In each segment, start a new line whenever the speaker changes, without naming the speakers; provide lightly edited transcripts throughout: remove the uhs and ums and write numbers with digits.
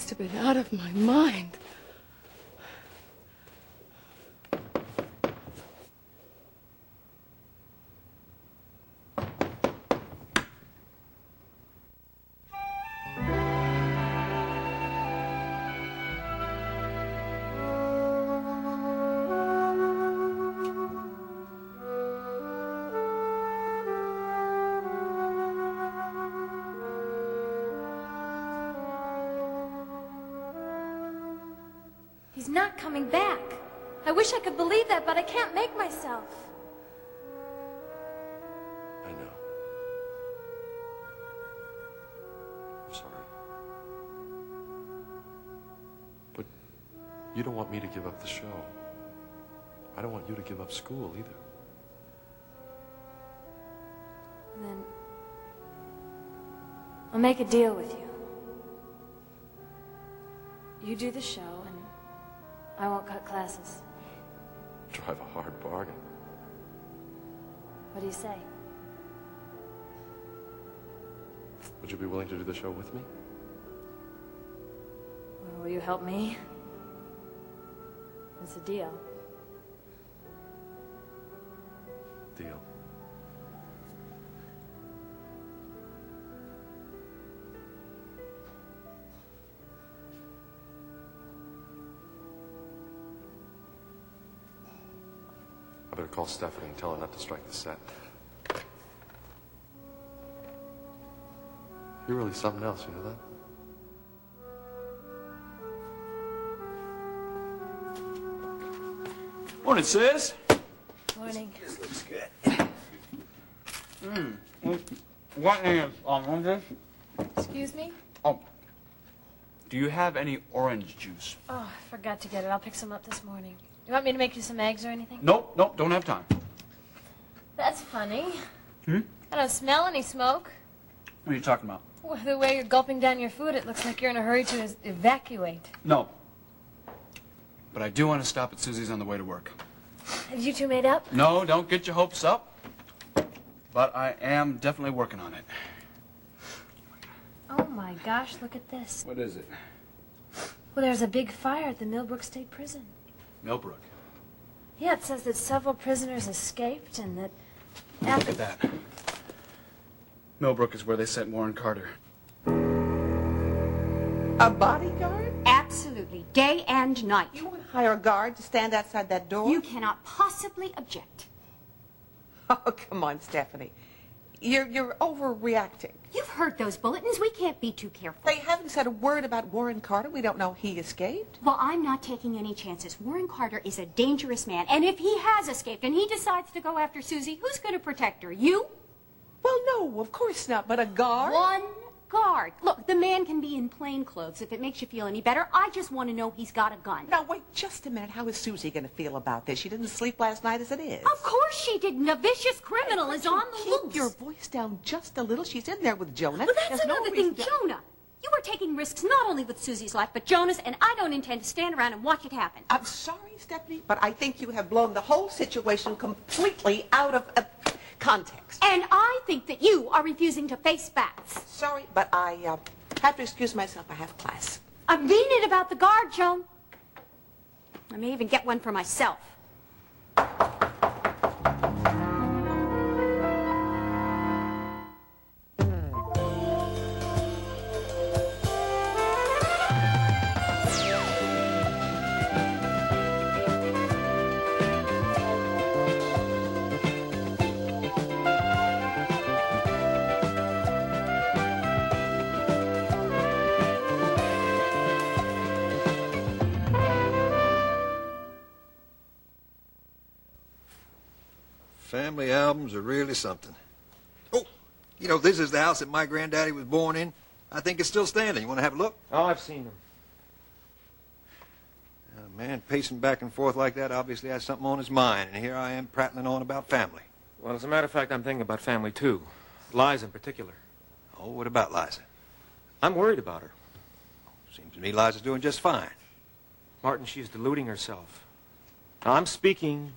have been out of my mind.
He's not coming back. I wish I could believe that, but I can't make myself.
I know. I'm sorry. But you don't want me to give up the show. I don't want you to give up school either.
Then I'll make a deal with you. You do the show, and I won't cut classes.
Drive a hard bargain.
What do you say?
Would you be willing to do the show with me?
Well, will you help me? It's a deal.
Deal. I better call Stephanie and tell her not to strike the set. You're really something else, you know that?
Morning, sis.
Morning.
This looks good. What is this?
Excuse me?
Oh. Do you have any orange juice?
Oh, I forgot to get it. I'll pick some up this morning. You want me to make you some eggs or anything?
Nope, don't have time.
That's funny.
Hmm?
I don't smell any smoke.
What are you talking about?
Well, the way you're gulping down your food, it looks like you're in a hurry to evacuate.
No. But I do want to stop at Susie's on the way to work.
Have you two made up?
No, don't get your hopes up. But I am definitely working on it.
Oh my gosh, look at this.
What is it?
Well, there's a big fire at the Millbrook State Prison.
Millbrook.
Yeah, it says that several prisoners escaped and that
Look at that. Millbrook is where they sent Warren Carter.
A bodyguard?
Absolutely. Day and night.
You want to hire a guard to stand outside that door?
You cannot possibly object.
Oh, come on, Stephanie. You're overreacting.
You've heard those bulletins. We can't be too careful.
They haven't said a word about Warren Carter. We don't know he escaped.
Well, I'm not taking any chances. Warren Carter is a dangerous man, and if he has escaped and he decides to go after Susie, who's going to protect her? You?
Well, no, of course not, but a guard?
One guard. Look, the man can be in plain clothes if it makes you feel any better. I just want to know he's got a gun.
Now, wait just a minute. How is Susie going to feel about this? She didn't sleep last night as it is.
Of course she didn't. A vicious criminal is on the loose.
Keep your voice down just a little. She's in there with Jonah.
Well, that's
There's no
another
reason
thing,
to-
Jonah. You are taking risks not only with Susie's life, but Jonah's, and I don't intend to stand around and watch it happen.
I'm sorry, Stephanie, but I think you have blown the whole situation completely out of context.
And I think that you are refusing to face facts.
Sorry, but I have to excuse myself. I have class.
I'm mean it about the guard, Joan. I may even get one for myself.
Family albums are really something. Oh, you know, this is the house that my granddaddy was born in. I think it's still standing. You want to have a look?
Oh, I've seen them.
A man pacing back and forth like that obviously has something on his mind, and here I am prattling on about family.
Well, as a matter of fact, I'm thinking about family, too. Liza in particular.
Oh, what about Liza?
I'm worried about her.
Seems to me Liza's doing just fine.
Martin, she's deluding herself. Now, I'm speaking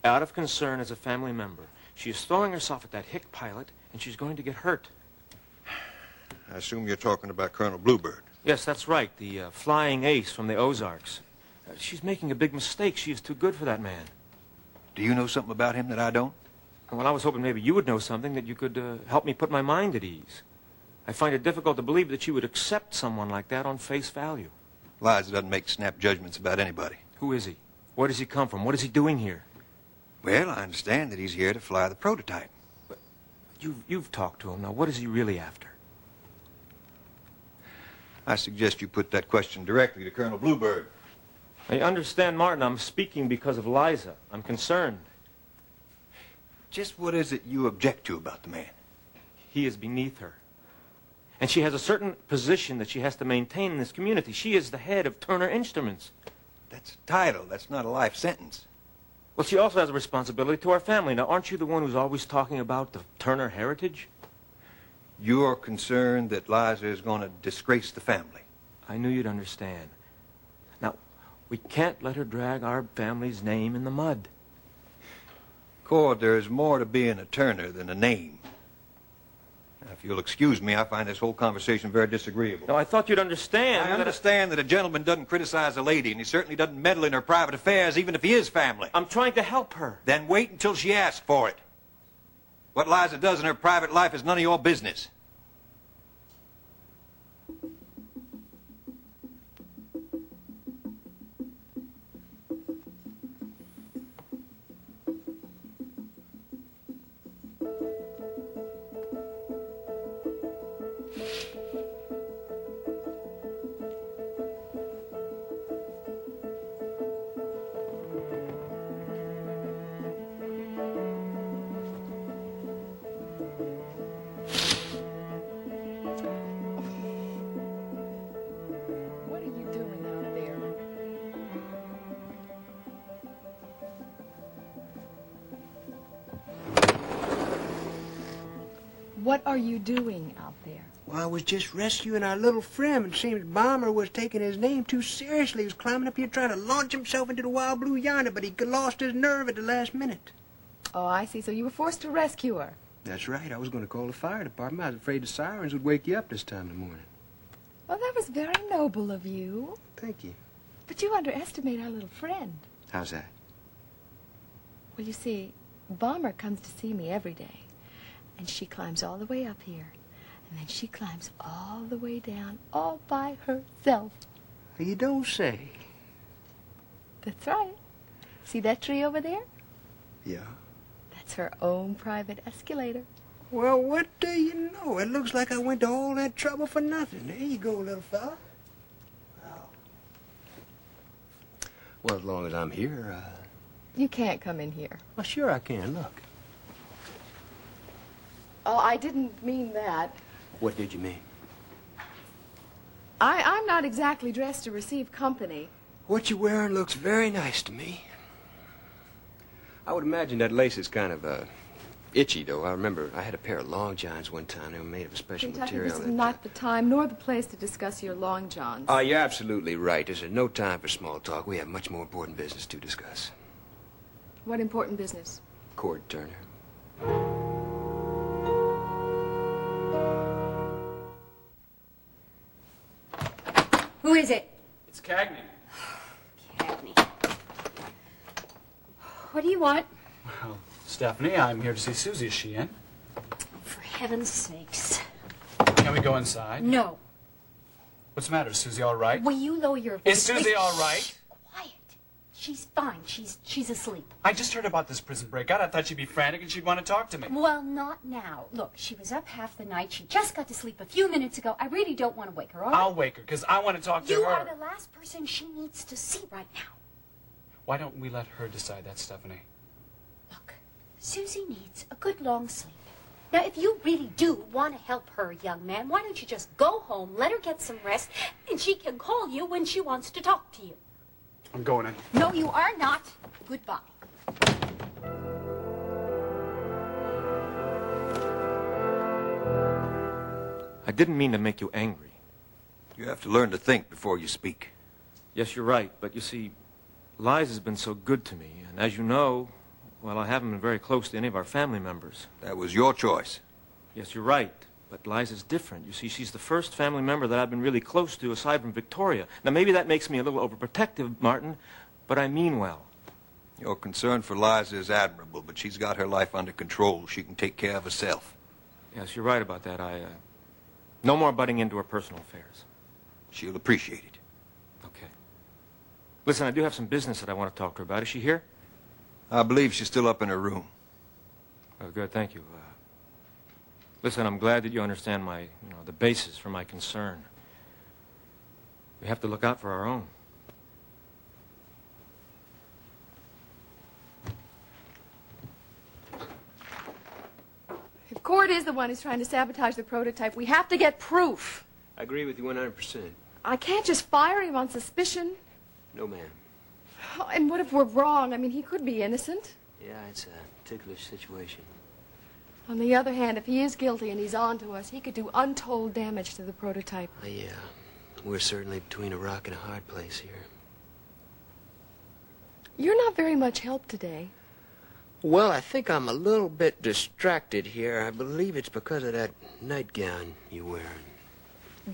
out of concern as a family member. She's throwing herself at that hick pilot, and she's going to get hurt.
I assume you're talking about Colonel Bluebird.
Yes, that's right. The flying ace from the Ozarks. She's making a big mistake. She is too good for that man.
Do you know something about him that I don't?
Well, I was hoping maybe you would know something that you could help me put my mind at ease. I find it difficult to believe that you would accept someone like that on face value.
Liza doesn't make snap judgments about anybody.
Who is he? Where does he come from? What is he doing here?
Well, I understand that he's here to fly the prototype.
But you've talked to him. Now, what is he really after?
I suggest you put that question directly to Colonel Bluebird.
I understand, Martin. I'm speaking because of Liza. I'm concerned.
Just what is it you object to about the man?
He is beneath her. And she has a certain position that she has to maintain in this community. She is the head of Turner Instruments.
That's a title. That's not a life sentence.
Well, she also has a responsibility to our family. Now, aren't you the one who's always talking about the Turner heritage?
You're concerned that Liza is going to disgrace the family.
I knew you'd understand. Now, we can't let her drag our family's name in the mud.
Cord, there's more to being a Turner than a name. Now, if you'll excuse me, I find this whole conversation very disagreeable.
No, I thought you'd understand.
I understand that a gentleman doesn't criticize a lady, and he certainly doesn't meddle in her private affairs, even if he is family.
I'm trying to help her.
Then wait until she asks for it. What Liza does in her private life is none of your business.
What are you doing out there? What are you doing out there?
Well, I was just rescuing our little friend. It seems Bomber was taking his name too seriously. He was climbing up here trying to launch himself into the wild blue yonder, but he lost his nerve at the last minute.
Oh, I see. So you were forced to rescue her.
That's right. I was going to call the fire department. I was afraid the sirens would wake you up this time in the morning.
Well, that was very noble of you.
Thank you.
But you underestimate our little friend.
How's that?
Well, you see, Bomber comes to see me every day. And she climbs all the way up here. And then she climbs all the way down all by herself.
You don't say.
That's right. See that tree over there?
Yeah.
That's her own private escalator.
Well, what do you know? It looks like I went to all that trouble for nothing. There you go, little fella. Well, as long as I'm here,
You can't come in here.
well, sure I can. Look.
Oh, I didn't mean that.
What did you mean?
I'm not exactly dressed to receive company.
What you're wearing looks very nice to me. I would imagine that lace is kind of, itchy, though. I remember I had a pair of long johns one time. They were made of a special
Kentucky,
material.
this is not the time nor the place to discuss your long johns.
You're absolutely right. There's no time for small talk. We have much more important business to discuss.
What important business?
Cord Turner.
Who is it?
It's Cagney.
Cagney. What do you want?
Well, Stephanie, I'm here to see Susie. Is she in?
For heaven's sakes.
Can we go inside?
No.
What's the matter? Is Susie all right?
Will you lower your voice?
Is Susie
please?
all right?
Shh, quiet. She's fine. She's asleep.
I just heard about this prison breakout. I thought she'd be frantic and she'd want to talk to me.
Well, not now. Look, she was up half the night. She just got to sleep a few minutes ago. I really don't want to wake her, all right?
I'll wake her, because I want to talk to
You
her.
are the last person she needs to see right now.
Why don't we let her decide that, Stephanie?
Look, Susie needs a good long sleep. Now, if you really do want to help her, young man, why don't you just go home, let her get some rest, and she can call you when she wants to talk to you.
I'm going in.
No, you are not. Goodbye.
I didn't mean to make you angry.
You have to learn to think before you speak.
Yes, you're right. But you see, Liza's been so good to me. And as you know, well, I haven't been very close to any of our family members.
That was your choice.
Yes, you're right. But Liza's different. You see, she's the first family member that I've been really close to aside from Victoria. Now, maybe that makes me a little overprotective, Martin, but I mean well.
Your concern for Liza is admirable, but she's got her life under control. She can take care of herself.
Yes, you're right about that. No more butting into her personal affairs.
She'll appreciate it.
Okay. Listen, I do have some business that I want to talk to her about. Is she here?
I believe she's still up in her room.
Oh, good, thank you. Listen, I'm glad that you understand the basis for my concern. We have to look out for our own.
If Cord is the one who's trying to sabotage the prototype, we have to get proof.
I agree with you 100%.
I can't just fire him on suspicion.
No, ma'am.
Oh, and what if we're wrong? I mean, he could be innocent.
Yeah, it's a ticklish situation.
On the other hand, if he is guilty and he's on to us, he could do untold damage to the prototype.
Yeah, we're certainly between a rock and a hard place here.
You're not very much help today.
Well, I think I'm a little bit distracted here. I believe it's because of that nightgown you're wearing.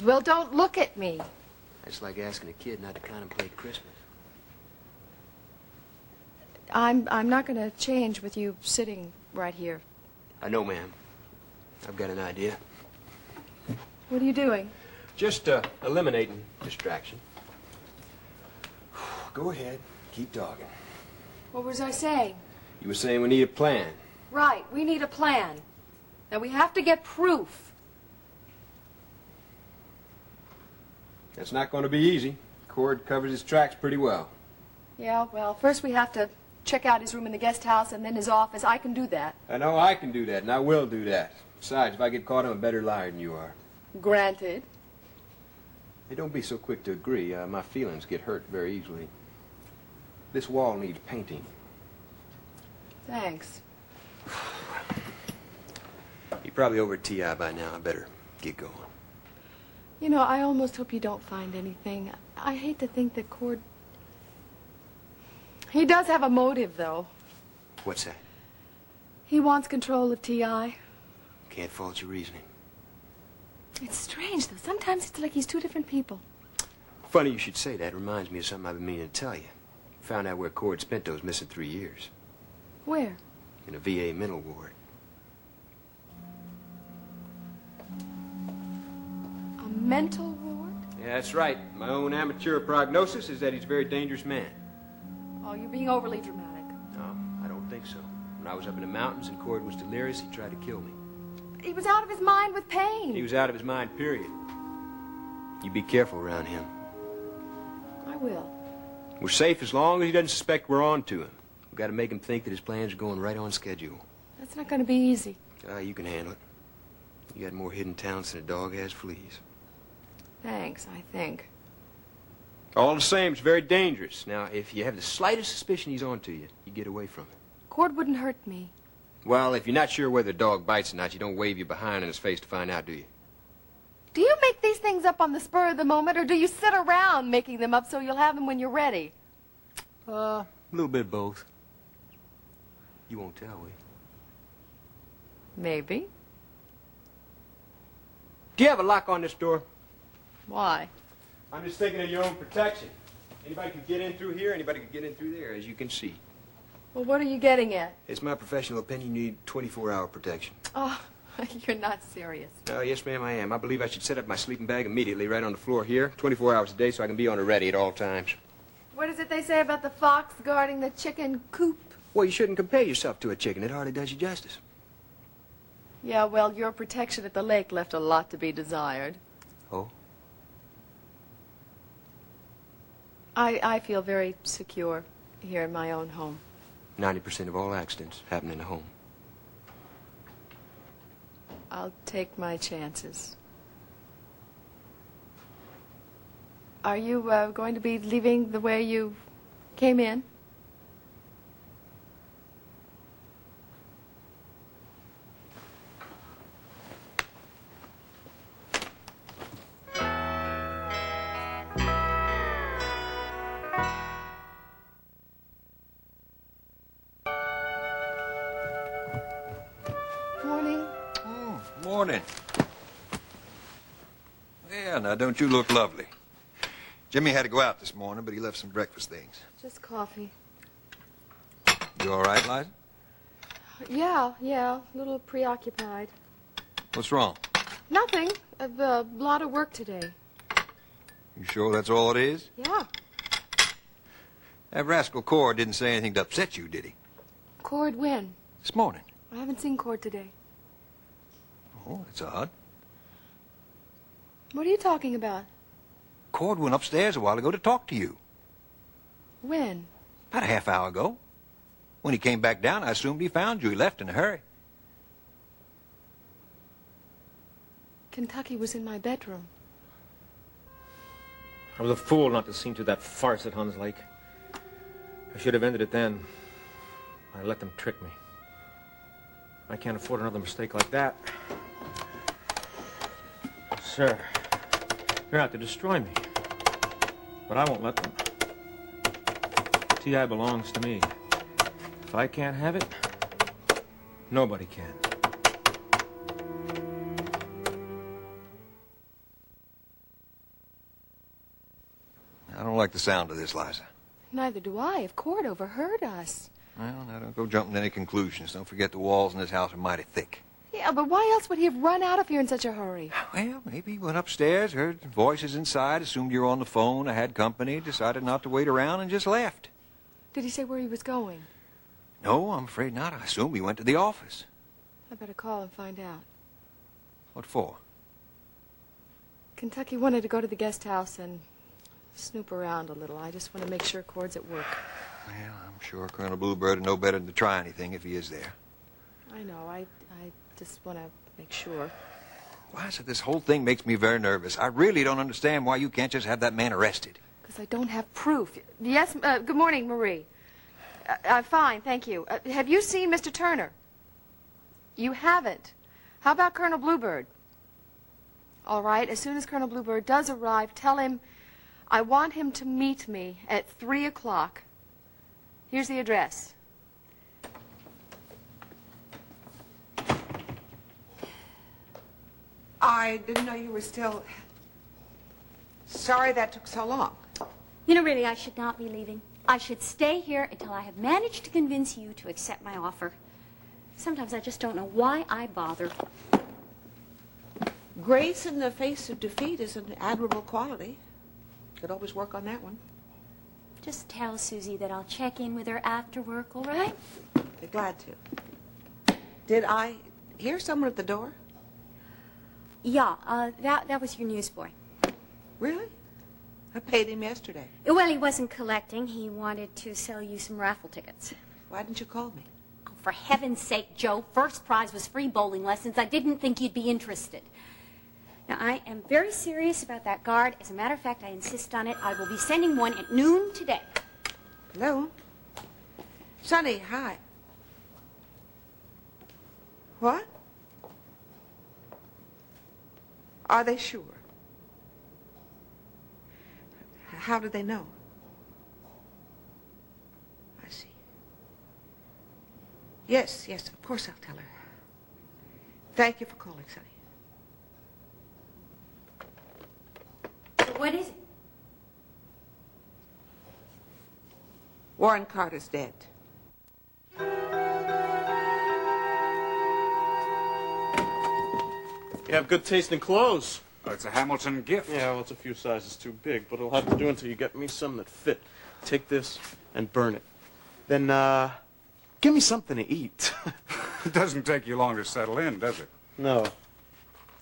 Well, don't look at me.
It's like asking a kid not to contemplate Christmas.
I'm not going to change with you sitting right here.
I know, ma'am. I've got an idea.
What are you doing?
Just eliminating distraction. Go ahead. Keep talking.
What was I saying?
You were saying we need a plan.
Right, we need a plan. Now, we have to get proof.
That's not going to be easy. Cord covers his tracks pretty well.
Yeah, well, first we have to check out his room in the guest house and then his office. I can do that.
I know I can do that, and I will do that. Besides, if I get caught, I'm a better liar than you are.
Granted.
Hey, don't be so quick to agree. My feelings get hurt very easily. This wall needs painting.
Thanks.
You're probably over at TI by now. I better get going.
You know, I almost hope you don't find anything. I hate to think that Cord... He does have a motive, though.
What's that?
He wants control of TI.
Can't fault your reasoning.
It's strange, though. Sometimes it's like he's two different people.
Funny you should say that. Reminds me of something I've been meaning to tell you. Found out where Cord spent those missing 3 years.
Where?
In a VA mental ward.
A mental ward?
Yeah, that's right. My own amateur prognosis is that he's a very dangerous man.
Oh, you're being overly dramatic.
No, I don't think so. When I was up in the mountains and Cord was delirious, he tried to kill me.
He was out of his mind with pain.
He was out of his mind, period. You be careful around him.
I will.
We're safe as long as he doesn't suspect we're on to him. We've got to make him think that his plans are going right on schedule.
That's not going to be easy.
You can handle it. You got more hidden talents than a dog has fleas.
Thanks, I think.
All the same, it's very dangerous. Now, if you have the slightest suspicion he's on to you, you get away from it.
Cord wouldn't hurt me.
Well, if you're not sure whether the dog bites or not, you don't wave your behind in his face to find out, do you?
Do you make these things up on the spur of the moment, or do you sit around making them up so you'll have them when you're ready?
A little bit of both. You won't tell, will you?
Maybe.
Do you have a lock on this door?
Why?
I'm just thinking of your own protection. Anybody could get in through here, anybody could get in through there, as you can see.
Well, what are you getting at?
It's my professional opinion you need 24-hour protection.
Oh, you're not serious.
Oh, yes, ma'am, I am. I believe I should set up my sleeping bag immediately right on the floor here, 24 hours a day, so I can be on the ready at all times.
What is it they say about the fox guarding the chicken coop?
Well, you shouldn't compare yourself to a chicken. It hardly does you justice.
Yeah, well, your protection at the lake left a lot to be desired.
Oh?
I feel very secure here in my own home.
90% of all accidents happen in the home.
I'll take my chances. Are you going to be leaving the way you came in? Morning.
Morning. Yeah, now don't you look lovely. Jimmy had to go out this morning, but he left some breakfast things.
Just coffee.
You all right, Liza?
Yeah, a little preoccupied.
What's wrong?
Nothing. A lot of work today.
You sure that's all it is?
Yeah.
That rascal Cord didn't say anything to upset you, did he?
Cord when?
This morning.
I haven't seen Cord today.
Oh, that's odd.
What are you talking about?
Cord went upstairs a while ago to talk to you.
When?
About a half hour ago. When he came back down, I assumed he found you. He left in a hurry.
Kentucky was in my bedroom.
I was a fool not to see through that farce at Huns Lake. I should have ended it then. I let them trick me. I can't afford another mistake like that. Sir, they're out to destroy me. But I won't let them. T.I. belongs to me. If I can't have it, nobody can.
I don't like the sound of this, Liza.
Neither do I, if Cord overheard us.
Well, now don't go jumping to any conclusions. Don't forget the walls in this house are mighty thick.
Yeah, but why else would he have run out of here in such a hurry?
Well, maybe he went upstairs, heard voices inside, assumed you were on the phone, had company, decided not to wait around, and just left.
Did he say where he was going?
No, I'm afraid not. I assume he went to the office.
I better call and find out.
What for?
Kentucky wanted to go to the guest house and snoop around a little. I just want to make sure Cord's at work.
Well, I'm sure Colonel Bluebird would know better than to try anything if he is there.
I know. I just want to make sure.
Liza, this whole thing makes me very nervous. I really don't understand why you can't just have that man arrested.
Because I don't have proof. Yes, good morning, Marie. I'm fine, thank you. Have you seen Mr. Turner? You haven't. How about Colonel Bluebird? All right, as soon as Colonel Bluebird does arrive, tell him I want him to meet me at 3 o'clock. Here's the address.
I didn't know you were still... Sorry that took so long.
You know, really, I should not be leaving. I should stay here until I have managed to convince you to accept my offer. Sometimes I just don't know why I bother.
Grace in the face of defeat is an admirable quality. Could always work on that one.
Just tell Susie that I'll check in with her after work, all right?
Be glad to. Did I hear someone at the door?
Yeah, that was your newsboy.
Really? I paid him yesterday.
Well, he wasn't collecting. He wanted to sell you some raffle tickets.
Why didn't you call me?
Oh, for heaven's sake, Joe. First prize was free bowling lessons. I didn't think you'd be interested. Now, I am very serious about that guard. As a matter of fact, I insist on it. I will be sending one at noon today.
Hello? Sonny, hi. What? Are they sure? How do they know? I see. Yes, of course I'll tell her. Thank you for calling, Sonny.
What is it?
Warren Carter's dead.
You have good taste in clothes.
Oh, it's a Hamilton gift.
Yeah, well, it's a few sizes too big, but it'll have to do until you get me some that fit. Take this and burn it. Then, give me something to eat.
It doesn't take you long to settle in, does it?
No.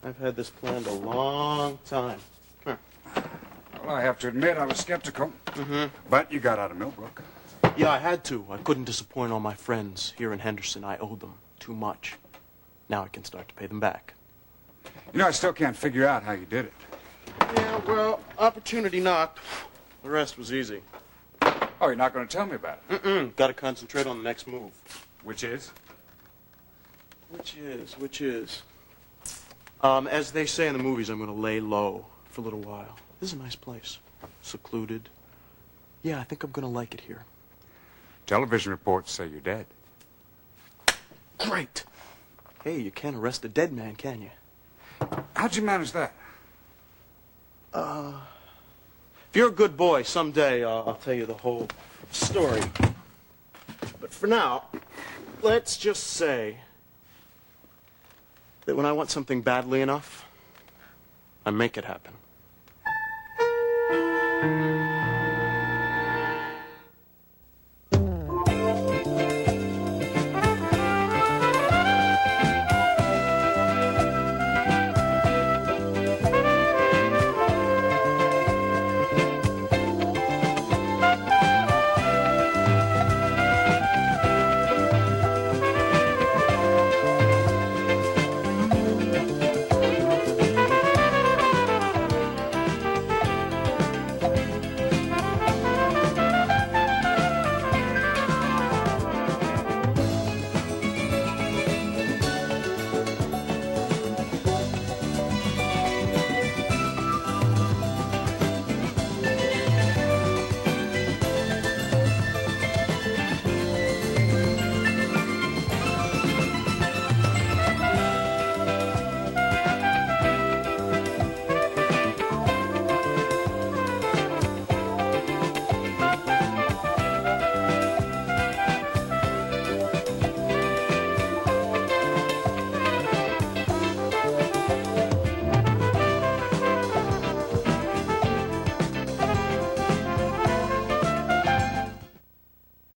I've had this planned a long time. Come here.
Well, I have to admit I was skeptical.
Mm-hmm.
But you got out of Millbrook.
Yeah, I had to. I couldn't disappoint all my friends here in Henderson. I owed them too much. Now I can start to pay them back.
You know, I still can't figure out how you did it.
Yeah, well, opportunity knocked. The rest was easy.
Oh, you're not going to tell me about it?
Mm-mm. Got to concentrate on the next move.
Which is?
Which is? As they say in the movies, I'm going to lay low for a little while. This is a nice place. Secluded. Yeah, I think I'm going to like it here.
Television reports say you're dead.
Great. Hey, you can't arrest a dead man, can you?
How'd you manage that?
If you're a good boy, someday I'll tell you the whole story. But for now, let's just say that when I want something badly enough, I make it happen.